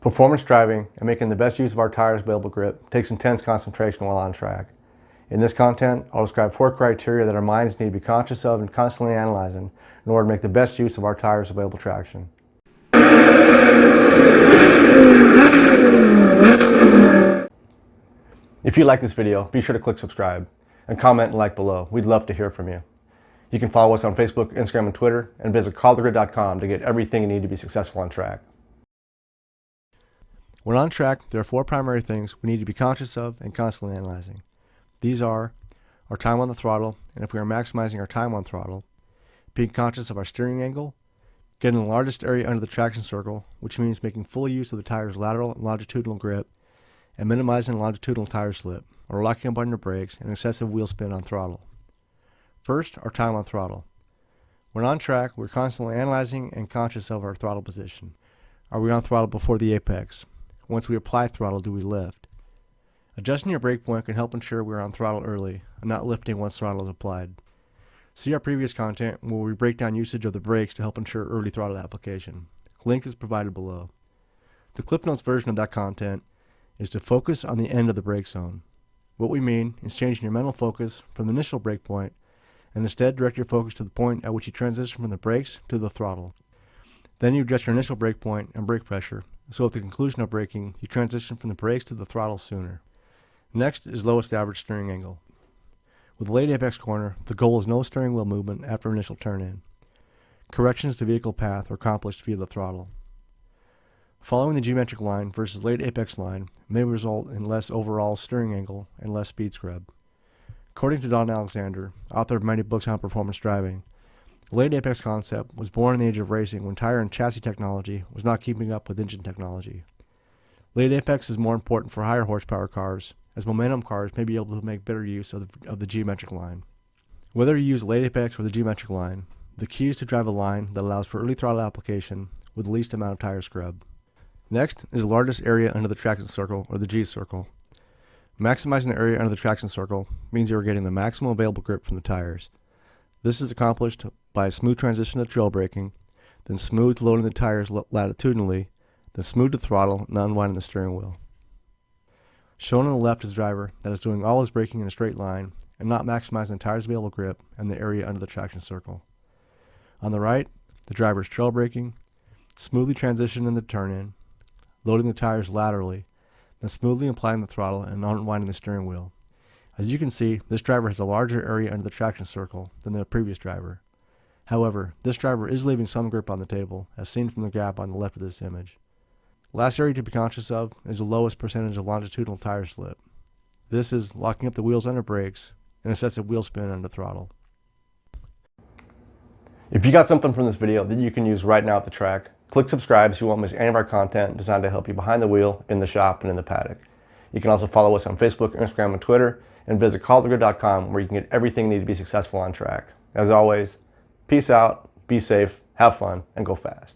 Performance driving and making the best use of our tires' available grip takes intense concentration while on track. In this content, I'll describe 4 criteria that our minds need to be conscious of and constantly analyzing in order to make the best use of our tires' available traction. If you like this video, be sure to click subscribe and comment and like below. We'd love to hear from you. You can follow us on Facebook, Instagram, and Twitter, and visit CallToGrid.com to get everything you need to be successful on track. When on track, there are 4 primary things we need to be conscious of and constantly analyzing. These are our time on the throttle, and if we are maximizing our time on throttle, being conscious of our steering angle, getting the largest area under the traction circle, which means making full use of the tire's lateral and longitudinal grip, and minimizing longitudinal tire slip, or locking up on your brakes and excessive wheel spin on throttle. First, our time on throttle. When on track, we're constantly analyzing and conscious of our throttle position. Are we on throttle before the apex? Once we apply throttle, do we lift? Adjusting your brake point can help ensure we're on throttle early and not lifting once throttle is applied. See our previous content where we break down usage of the brakes to help ensure early throttle application. Link is provided below. The Cliff Notes version of that content is to focus on the end of the brake zone. What we mean is changing your mental focus from the initial brake point and instead direct your focus to the point at which you transition from the brakes to the throttle. Then you adjust your initial brake point and brake pressure, so at the conclusion of braking, you transition from the brakes to the throttle sooner. Next is lowest average steering angle. With the late apex corner, the goal is no steering wheel movement after initial turn-in. Corrections to vehicle path are accomplished via the throttle. Following the geometric line versus late apex line may result in less overall steering angle and less speed scrub. According to Don Alexander, author of many books on performance driving, the late apex concept was born in the age of racing when tire and chassis technology was not keeping up with engine technology. Late apex is more important for higher horsepower cars, as momentum cars may be able to make better use of the geometric line. Whether you use late apex or the geometric line, the key is to drive a line that allows for early throttle application with the least amount of tire scrub. Next is the largest area under the traction circle, or the G circle. Maximizing the area under the traction circle means you are getting the maximum available grip from the tires. This is accomplished by a smooth transition to trail braking, then smooth loading the tires latitudinally, then smooth to throttle and unwinding the steering wheel. Shown on the left is the driver that is doing all his braking in a straight line and not maximizing the tire's available grip and the area under the traction circle. On the right, the driver is trail braking, smoothly transitioning the turn-in, loading the tires laterally, then smoothly applying the throttle and unwinding the steering wheel. As you can see, this driver has a larger area under the traction circle than the previous driver. However, this driver is leaving some grip on the table, as seen from the gap on the left of this image. Last area to be conscious of is the lowest percentage of longitudinal tire slip. This is locking up the wheels under brakes and excessive wheel spin under throttle. If you got something from this video that you can use right now at the track, click subscribe so you won't miss any of our content designed to help you behind the wheel, in the shop, and in the paddock. You can also follow us on Facebook, Instagram, and Twitter, and visit CallToGrid.com where you can get everything you need to be successful on track. As always, peace out, be safe, have fun, and go fast.